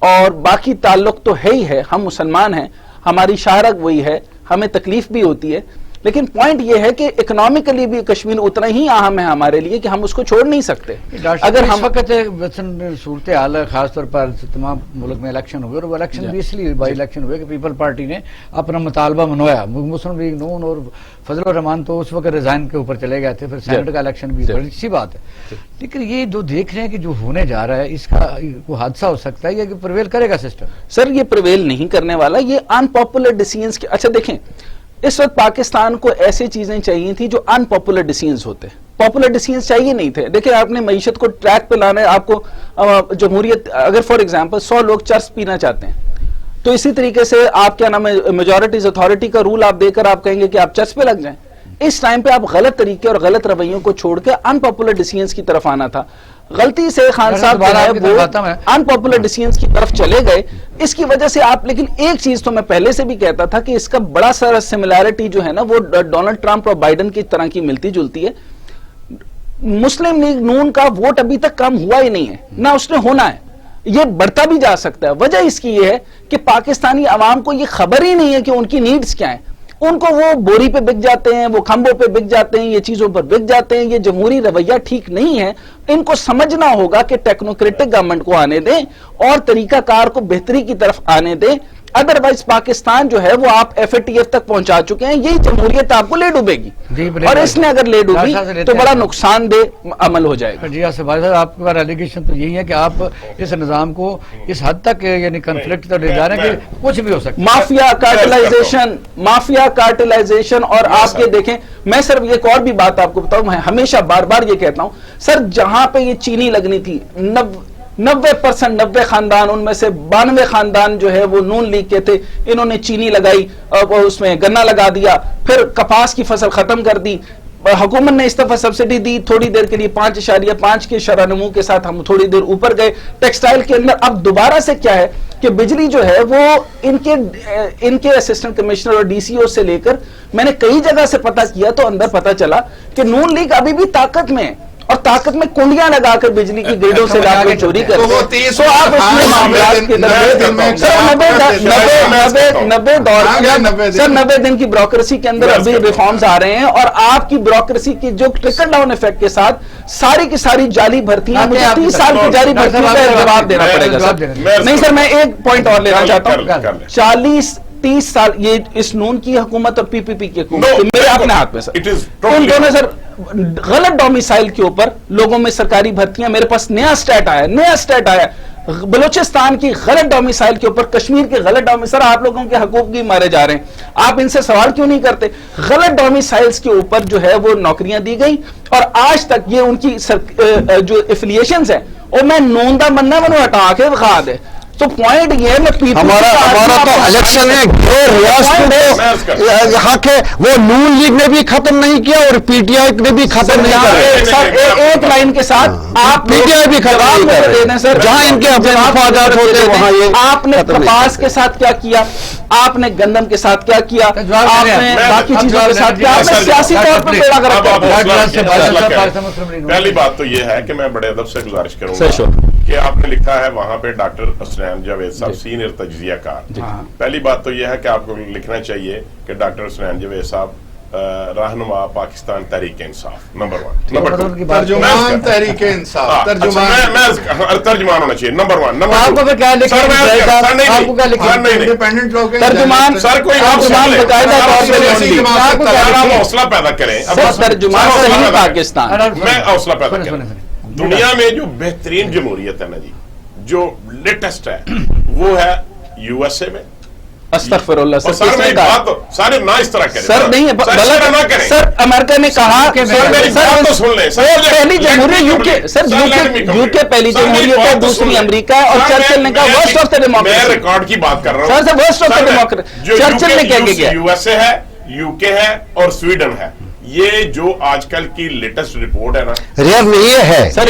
اور باقی تعلق تو ہے ہی ہے، ہم مسلمان ہیں، ہماری شاہرگ وہی ہے، ہمیں تکلیف بھی ہوتی ہے، لیکن پوائنٹ یہ ہے کہ اکنامکلی بھی کشمیر اتنا ہی اہم ہے ہمارے لیے کہ ہم اس کو چھوڑ نہیں سکتے. اگر ہم وقت صورتحال ہے، خاص طور پر تمام ملک میں الیکشن ہوئے، اور وہ الیکشن بھی اس لیے بائی الیکشن ہوئے کہ پیپل پارٹی نے اپنا مطالبہ منوایا. مسلم لیگ نون اور فضل الرحمان تو اس وقت ریزائن کے اوپر چلے گئے تھے، پھر سینٹ کا الیکشن بھی بڑی اچھی بات ہے. لیکن یہ جو دیکھ رہے ہیں کہ جو ہونے جا رہا ہے اس کا کوئی حادثہ ہو سکتا ہے یا کہ پرویل کرے گا سسٹم؟ سر یہ پرویل نہیں کرنے والا، یہ ان پاپولر ڈیسیژنز کے. اچھا دیکھیں، اس وقت پاکستان کو ایسی چیزیں چاہیے تھی جو ان پاپولر ڈیسیژنز ہوتے، پاپولر ڈیسیژنز چاہیے نہیں تھے. دیکھیں، آپ نے معیشت کو ٹریک پہ لانا ہے، آپ کو جمہوریت اگر فار ایگزامپل 100 لوگ چرس پینا چاہتے ہیں تو اسی طریقے سے آپ کیا نام ہے میجورٹیز اتھارٹی کا رول آپ دے کر آپ کہیں گے کہ آپ چرس پہ لگ جائیں. اس ٹائم پہ آپ غلط طریقے اور غلط رویوں کو چھوڑ کے ان پاپولر ڈیسیژنز کی طرف آنا تھا. غلطی سے خان صاحب ان پاپولر ڈیسیژنز کی طرف چلے گئے، اس کی وجہ سے آپ. لیکن ایک چیز تو میں پہلے سے بھی کہتا تھا کہ اس کا بڑا سارا سملیرٹی جو ہے نا وہ ڈونلڈ ٹرمپ اور بائیڈن کی طرح کی ملتی جلتی ہے. مسلم لیگ نون کا ووٹ ابھی تک کم ہوا ہی نہیں ہے، نہ اس نے ہونا ہے، یہ بڑھتا بھی جا سکتا ہے. وجہ اس کی یہ ہے کہ پاکستانی عوام کو یہ خبر ہی نہیں ہے کہ ان کی نیڈز کیا ہیں. ان کو وہ بوری پہ بک جاتے ہیں، وہ کھمبوں پہ بک جاتے ہیں، یہ چیزوں پر بک جاتے ہیں. یہ جمہوری رویہ ٹھیک نہیں ہے. ان کو سمجھنا ہوگا کہ ٹیکنوکریٹک گورنمنٹ کو آنے دیں اور طریقہ کار کو بہتری کی طرف آنے دیں. ادروائز پاکستان جو ہے وہ آپ ایف اے ٹی ایف تک پہنچا چکے ہیں، یہی جمہوریت آپ کو لے ڈوبے گی، اور اس نے اگر لے ڈوبی تو بڑا نقصان دہ عمل ہو جائے گا. جی صاحب، آپ کے بارے ایلیگیشن تو یہی ہے کہ آپ اس نظام کو اس حد تک یعنی کنفلکٹ تک لے جا رہے ہیں کہ کچھ بھی ہو سکتا ہے. Mafia cartelisation. اور آپ کے دیکھیں، میں صرف ایک اور بھی بات آپ کو بتاؤں، میں ہمیشہ بار بار یہ کہتا ہوں سر، جہاں پہ یہ چینی لگنی تھی 90% 90 خاندان، ان میں سے 92 خاندان جو ہے وہ نون لیگ کے تھے، انہوں نے چینی لگائی، اس میں گنا لگا دیا، پھر کپاس کی فصل ختم کر دی. حکومت نے اس دفعہ سبسڈی دی تھوڑی دیر کے لیے 5.5 کے شرح نمو کے ساتھ ہم تھوڑی دیر اوپر گئے. ٹیکسٹائل کے اندر اب دوبارہ سے کیا ہے کہ بجلی جو ہے وہ ان کے اسسٹنٹ کمشنر اور ڈی سی او سے لے کر میں نے کئی جگہ سے پتہ کیا تو اندر پتہ چلا کہ نون لیگ ابھی بھی طاقت میں ہے، اور طاقت میں کنڈیاں لگا کر بجلی کی گریڈوں سے لا کر چوری کرتے ہیں. تو آپ اس میں معاملات کے سر 90 دن کی بیوروکریسی کے اندر ابھی ریفارمز آ رہے ہیں، اور آپ کی بیوروکریسی کی جو ٹرکل ڈاؤن ایفیکٹ کے ساتھ ساری کی ساری جالی بھرتیاں، مجھے 30 سال کی جاری بھرتیوں کا جواب دینا پڑے گا سر. نہیں سر، میں ایک پوائنٹ اور لینا چاہتا ہوں. 40-30 سال یہ اس نون کی حکومت اور پی پی پی کی حکومت میرے اپنے ہاتھ میں سر، ان دونوں سر غلط ڈومیسائل کے اوپر لوگوں میں سرکاری بھرتیاں. میرے پاس نیا سٹیٹ آیا بلوچستان کی غلط ڈومیسائل کے اوپر کشمیر کے غلط ڈومیسائل، آپ لوگوں کے حقوق بھی مارے جا رہے ہیں، آپ ان سے سوال کیوں نہیں کرتے؟ غلط ڈومیسائلز کے اوپر جو ہے وہ نوکریاں دی گئی اور آج تک یہ ان کی جو افیلیشنز ہیں اور میں نوندہ مننا منو ہٹا کے دکھا دے. تو پوائنٹ یہ ہے ہمارا تو الیکشن ہے ریاست کو حق ہے، وہ نون لیگ نے بھی ختم نہیں کیا اور پی ٹی آئی نے بھی ختم نہیں کیا. ایک لائن کے ساتھ آپ پی ٹی آئی بھی ختم نہیں کیا، جہاں ان کے اپنے مفادات ہوتے وہاں یہ آپ نے کپاس کے ساتھ کیا کیا، آپ نے گندم کے ساتھ کیا کیا، آپ نے باقی چیزوں کے ساتھ کیا، آپ نے سیاسی طور پر بیڑا گرک. پہلی بات تو یہ ہے کہ میں بڑے ادب سے گزارش کروں گا کہ آپ نے لکھا ہے وہاں پہ ڈاکٹر حسنین جاوید صاحب سینئر تجزیہ کار. پہلی بات تو یہ ہے کہ آپ کو لکھنا چاہیے کہ ڈاکٹر حسنین جاوید صاحب رہنما پاکستان تحریک انصاف نمبر 1. نمبر 2 ترجمان تحریک انصاف، ترجمان ہونا چاہیے نمبر 1. آپ کو کیا لکھا آپ کو کیا لکھا انڈیپینڈنٹ لوگ ترجمان سر کوئی حوصلہ پیدا کریں، ترجمان صحیح پاکستان. میں حوصلہ پیدا کریں. دنیا میں جو بہترین جمہوریت ہے نا جی، جو لیٹسٹ ہے وہ ہے یو ایس اے میں. استغفر اللہ سر، سارے نہ اس طرح کریں سر، نہیں نہ کریں سر. امریکہ نے کہا کہ پہلی جمہوریت یو کے، سر یو کے پہلی جمہوریت ہے، دوسری امریکہ ہے، اور چرچل نے کہا ورسٹ آف دا ڈیموکریسی. میں ریکارڈ کی بات کر رہا ہوں sir worst of the democracy Churchill نے کہہ کے گیا. یو ایس اے ہے، یو کے ہے اور سویڈن ہے. یہ جو آج کل کی لیٹسٹ رپورٹ ہے نا، ریئر نہیں ہے سر،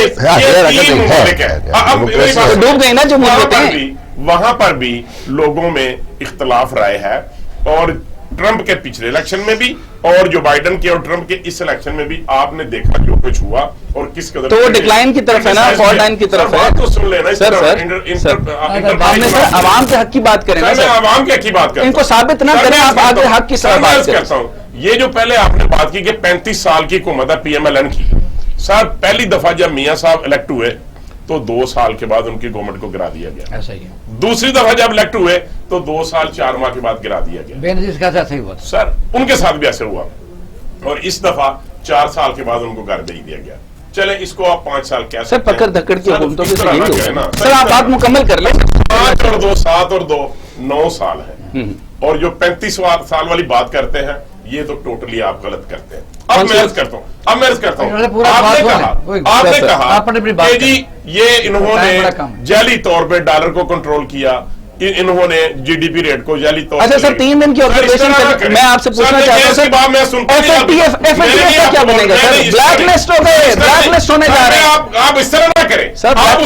ڈوب گئی نا جمہوریتیں. وہاں پر بھی لوگوں میں اختلاف رائے ہے، اور ٹرمپ کے پچھلے الیکشن میں بھی اور جو بائیڈن کے اور ٹرمپ کے اس الیکشن میں بھی آپ نے دیکھا جو کچھ ہوا اور کس قدر. تو وہ ڈکلائن کی طرف ہے نا، فال ڈاؤن کی طرف ہے. تو سن لینا سر عوام کے حق کی بات کریں نا، عوام کے حق کی بات کریں، ان کو ثابت نہ کریں، آپ آگے حق کی بات کرتا ہوں. یہ جو پہلے آپ نے بات کی کہ 35 سال کی حکومت ہے پی ایم ایل این کی، سر پہلی دفعہ جب میاں صاحب الیکٹ ہوئے تو 2 سال کے بعد ان کی گورنمنٹ کو گرا دیا گیا. ایسا ہی ہے. دوسری دفعہ جب الیکٹ ہوئے تو 2 سال 4 ماہ کے بعد گرا دیا گیا. بینظیر کے ساتھ ہی ہوا سر، ان کے ساتھ بھی ایسے ہوا، اور اس دفعہ 4 سال کے بعد ان کو گھر بھیج دیا گیا. چلے اس کو آپ 5 سال کہہ سر، سکتے ہیں. پکڑ دھکڑ کی حکومتوں کے طرح نہ کریں نا. سر آپ بات مکمل کر لیں. 5 اور 2 7 اور 2 9 سال ہیں، اور جو 35 سال والی بات کرتے ہیں یہ تو ٹوٹلی آپ غلط کرتے ہیں. اب میں عرض کرتا ہوں آپ نے کہا کہ جی یہ انہوں نے جعلی طور پہ ڈالر کو کنٹرول کیا، انہوں نے جی ڈی پی ریٹ کو جعلی طور. اچھا سر، 3 دن کی آبزرویشن میں آپ سے پوچھنا چاہتا ہوں سر، کا کیا بنے گا سر؟ بلیک لسٹ ہو گئے، بلیک لسٹ ہونے جا رہے ہیں. آپ اس طرح نہ کریں سر، آپ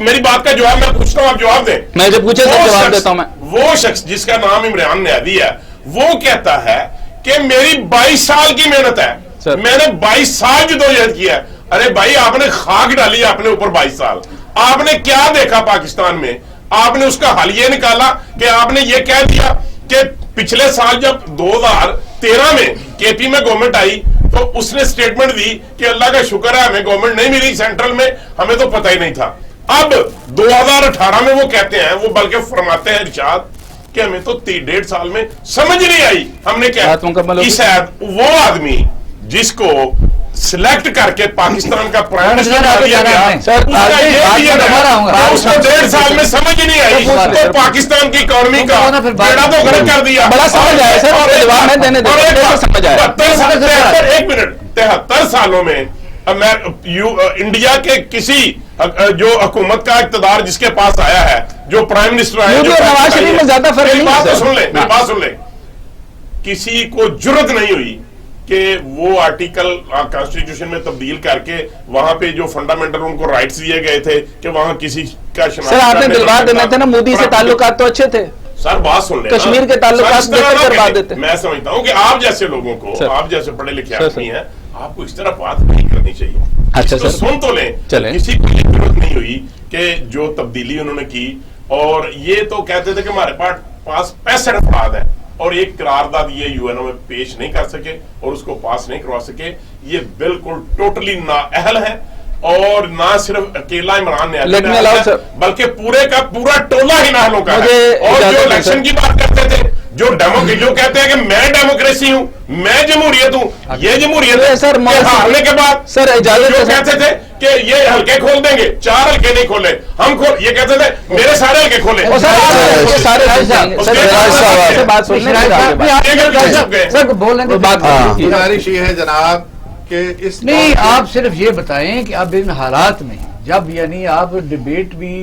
میری بات کا جواب میں پوچھتا ہوں، آپ جواب دیں. میں جو پوچھے سر جواب دیتا ہوں. میں وہ شخص جس کا نام عمران نیادی ہے وہ کہتا ہے کہ میری 22 سال کی محنت ہے، میں نے 22 سال جدوجہد کیا ہے. ارے بھائی آپ نے خاک ڈالی اپنے اوپر 22 سال. آپ نے کیا دیکھا پاکستان میں؟ آپ نے اس کا حل یہ نکالا کہ آپ نے یہ کہہ دیا کہ پچھلے سال جب 2013 میں کے پی میں گورنمنٹ آئی تو اس نے سٹیٹمنٹ دی کہ اللہ کا شکر ہے ہمیں گورنمنٹ نہیں ملی سینٹرل میں، ہمیں تو پتہ ہی نہیں تھا. اب 2018 میں وہ کہتے ہیں، وہ بلکہ فرماتے ہیں ارشاد کہ ہمیں تو 1.5 سال میں سمجھ نہیں آئی. ہم نے کیا وہ آدمی جس کو سلیکٹ کر کے پاکستان کا پرائم منسٹر بنا دیا گیا، 1.5 سال میں سمجھ نہیں آئی تو پاکستان کی اکانومی کا بیڑا تو غرق کر دیا. بڑا سمجھ آیا سر، 1 منٹ 73 سالوں میں انڈیا کے کسی جو حکومت کا اقتدار جس کے پاس آیا ہے، جو پرائم منسٹر آیا، نواز شریف میں زیادہ فرق نہیں. بات سن لیں، میری بات سن لیں. کسی کو جرت نہیں ہوئی کہ وہ آرٹیکل کانسٹیٹیوشن میں تبدیل کر کے وہاں پہ جو فنڈامنٹل ان کو رائٹس دیے گئے تھے کہ وہاں کسی کا سر آپ نے دلوا دینا تھا نا، مودی سے تعلقات تو اچھے تھے. سر بات سن لیں، کشمیر کے تعلقات بہتر کروا دیتے. میں سمجھتا ہوں کہ آپ جیسے لوگوں کو، آپ جیسے پڑھے لکھے آدمی ہیں، آپ کو اس طرح بات نہیں کرنی چاہیے. اچھا سر، سن تو لیں. کسی کو یہ ضرورت نہیں ہوئی کہ جو تبدیلی انہوں نے کی، اور یہ تو کہتے تھے کہ ہمارے پاس 65 افراد ہیں اور ایک قرارداد یہ یو این او میں پیش نہیں کر سکے اور اس کو پاس نہیں کروا سکے. یہ بالکل ٹوٹلی نااہل ہے، اور نہ صرف اکیلا عمران نیادی بلکہ پورے کا پورا ٹولہ ہی نااہلوں کا ہے. اور جو الیکشن کی بات کرتے تھے، جو کہتے ہیں کہ میں ڈیموکریسی ہوں، میں جمہوریت ہوں، یہ جمہوریت ہے. سر ہارنے کے بعد سر اجازت کہتے تھے کہ یہ ہلکے کھول دیں گے. 4 ہلکے نہیں کھولے ہم یہ کہتے تھے میرے سارے ہلکے کھولے. گزارش یہ ہے جناب کہ اس نہیں آپ صرف یہ بتائیں کہ اب ان حالات میں جب یعنی آپ ڈبیٹ بھی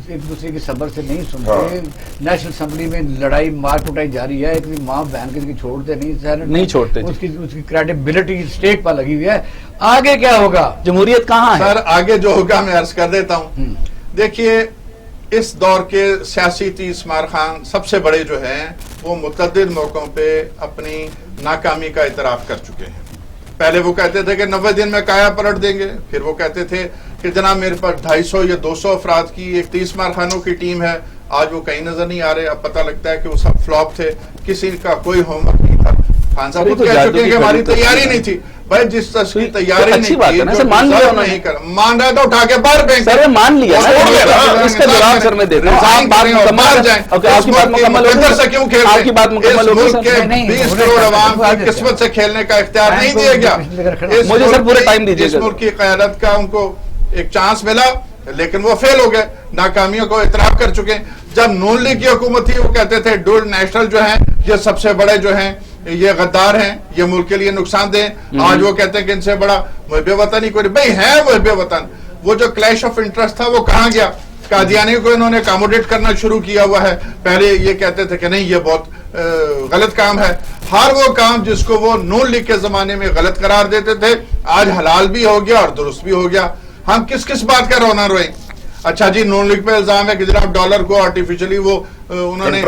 ایک دوسرے کی صبر سے نہیں سنتے, نیشنل اسمبلی میں لڑائی مار کٹائی جاری ہے, ایک ماں بہن کے چھوڑتے نہیں چھوڑتے, اس کی کریڈیبلٹی اسٹیک پر لگی ہوئی ہے. آگے کیا ہوگا؟ جمہوریت کہاں ہے سر؟ آگے جو ہوگا میں عرض کر دیتا ہوں. دیکھیے اس دور کے سیاسی تیس مار خان سب سے بڑے جو ہیں وہ متعدد موقعوں پہ اپنی ناکامی کا اعتراف کر چکے ہیں. پہلے وہ کہتے تھے کہ 90 دن میں کایا پلٹ دیں گے, پھر وہ کہتے تھے کہ جناب میرے پاس 250 یا 200 افراد کی ایک 30 مار خانوں کی ٹیم ہے. آج وہ کہیں نظر نہیں آ رہے. اب پتہ لگتا ہے کہ وہ سب فلاپ تھے, کسی کا کوئی ہوم ورک نہیں تھا. خان صاحب خود کہہ چکے ہیں کہ ہماری تیاری نہیں تھی. بھائی جس طرح کی تیاری نہیں تھی مان رہا تو اٹھا کے باہر پھینک سر مان لیا اس کا جواب سر میں دیتا ہوں. آپ کی بات مکمل ہو گئی. 20 کروڑ عوام کی قسمت سے کھیلنے کا اختیار نہیں دیا گیا. مجھے سر پورا ٹائم دیجیے. اس ملک کی قیادت کا ان کو ایک چانس ملا لیکن وہ فیل ہو گئے, ناکامیوں کو اعتراف کر چکے. جب نون لیگ کی حکومت تھی وہ کہتے تھے ڈوئل نیشنل جو ہیں یہ سب سے بڑے جو ہیں یہ غدار ہیں, یہ ملک کے لیے نقصان دہ. آج وہ کہتے ہیں کہ ان سے بڑا محب وطن ہی کوئی. بھائی ہے محب وطن. وہ جو کلیش آف انٹرسٹ تھا وہ کہاں گیا؟ قادیانی کو انہوں نے اکاموڈیٹ کرنا شروع کیا ہوا ہے. پہلے یہ کہتے تھے کہ نہیں یہ بہت غلط کام ہے. ہر وہ کام جس کو وہ نون لیگ کے زمانے میں غلط قرار دیتے تھے آج حلال بھی ہو گیا اور درست بھی ہو گیا. ہم کس کس بات کا رونا روئیں؟ اچھا جی نون لیگ پہ الزام ہے کہ جناب ڈالر کو آرٹیفیشلی وہ انہوں نے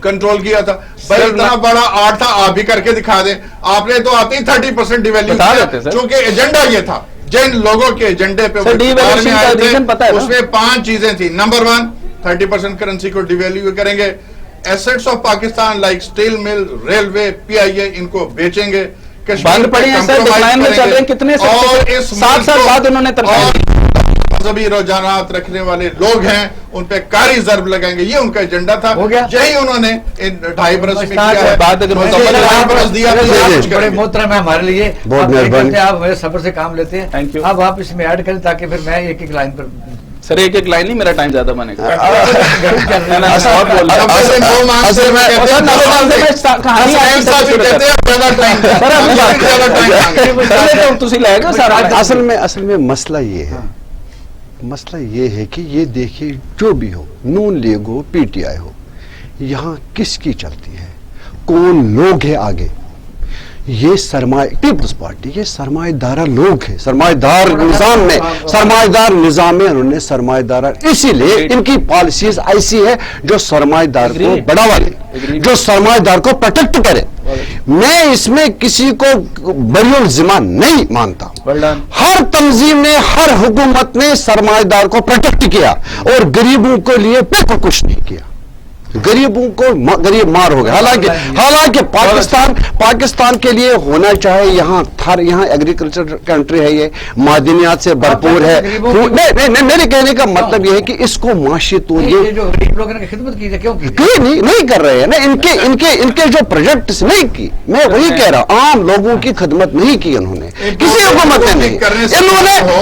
کنٹرول کیا تھا. بھائی اتنا بڑا آرٹ تھا آپ بھی کر کے دکھا دیں. آپ نے تو آتے ہی 30% ڈیویلیو کیا چونکہ ایجنڈا یہ تھا. جن لوگوں کے ایجنڈے پہ اس میں 5 چیزیں تھیں. نمبر 1 30% کرنسی کو ڈیویلیو کریں گے. Assets of Pakistan like steel mill, railway, PIA ان کو بیچیں گے. بند پڑی ہیں سر, ڈکلائن میں چل رہے ہیں کتنے 7 سال بعد انہوں نے مذہبی رجحانات رکھنے والے لوگ ہیں ان پہ کاری ضرب لگائیں گے. یہ ان کا ایجنڈا تھا. یہی انہوں نے 2.5 برس میں کیا ہے. بڑے محترم ہے ہمارے لیے, آپ میرے صبر سے کام لیتے ہیں. اب آپ اس میں ایڈ کریں تاکہ پھر میں ایک لائن پر. سر ایک لائن نہیں, میرا ٹائم زیادہ بنے گا. اصل میں مسئلہ یہ ہے کہ یہ دیکھیے جو بھی ہو, نون لیگ ہو, PTI ہو, یہاں کس کی چلتی ہے, کون لوگ ہیں آگے. یہ سرمایہ پیپلز پارٹی یہ سرمایہ دارہ لوگ ہیں, سرمایہ دار نظام میں, سرمایہ دار نظام میں انہوں نے سرمایہ دار, اسی لیے ان کی پالیسیز ایسی ہے جو سرمایہ دار کو بڑھاوا دے, جو سرمایہ دار کو پروٹیکٹ کرے. میں اس میں کسی کو بری الذمہ نہیں مانتا. ہر تنظیم نے, ہر حکومت نے سرمایہ دار کو پروٹیکٹ کیا اور غریبوں کے لیے بالکل کچھ نہیں کیا. غریبوں کو غریب مار ہو گئے. حالانکہ پاکستان کے لیے ہونا چاہے, یہاں ایگریکلچر کنٹری ہے, یہ معدنیات سے بھرپور ہے. میرے کہنے کا مطلب یہ ہے کہ اس کو معاشی طور خدمت کی کیوں نہیں کر رہے ہیں نا, ان کے جو پروجیکٹس نہیں کی. میں وہی کہہ رہا ہوں, عام لوگوں کی خدمت نہیں کی انہوں نے, کسی حکومت نے نہیں.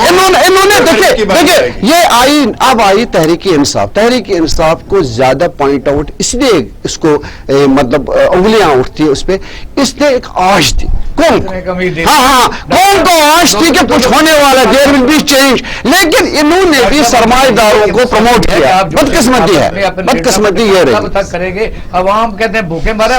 انہوں نے دیکھیں یہ اب آئی تحریک انصاف کو زیادہ پوائنٹ آؤٹ اس لیے اس کو مطلب انگلیاں اٹھتی ہے اس پہ. اس نے ایک آش دی کون کو آش دی کہ کچھ ہونے والا, دیر ول بی چینج. لیکن انہوں نے بھی سرمایہ داروں کو پروموٹ کیا. بدقسمتی ہے, بدقسمتی یہ رہی. کریں گے عوام کہتے ہیں بھوکے مارے.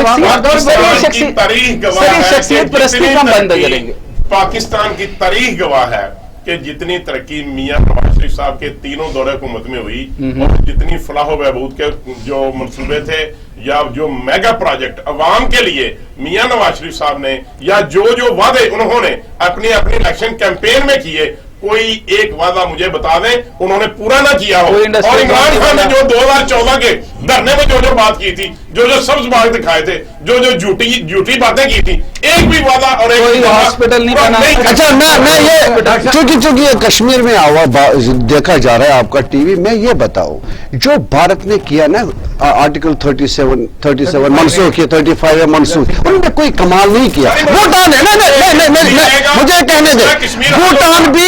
پاکستان کی تاریخ گواہ ہے کہ جتنی ترقی میاں نواز شریف صاحب کے 3 دور حکومت میں ہوئی اور جتنی فلاح و بہبود کے جو منصوبے تھے یا جو میگا پروجیکٹ عوام کے لیے میاں نواز شریف صاحب نے یا جو وعدے انہوں نے اپنی الیکشن کیمپین میں کیے, کوئی ایک وعدہ مجھے بتا دیں انہوں نے پورا نہ کیا ہو. اور عمران خان نے جو 2014 کے دھرنے میں جو بات کی تھی, جو سبز باغ دکھائے تھے, جو جھوٹی باتیں کی تھی, ایک بھی وعدہ اور ایک ہاسپٹل نہیں بنا. اچھا میں یہ چونکہ یہ کشمیر میں دیکھا جا رہا ہے آپ کا ٹی وی, میں یہ بتاؤں جو بھارت نے کیا نا آرٹیکل 37 منسوخ کیا, 35 منسوخ, انہوں نے کوئی کمال نہیں کیا. بھوٹان ہے, مجھے کہنے دیں, بھوٹان بھی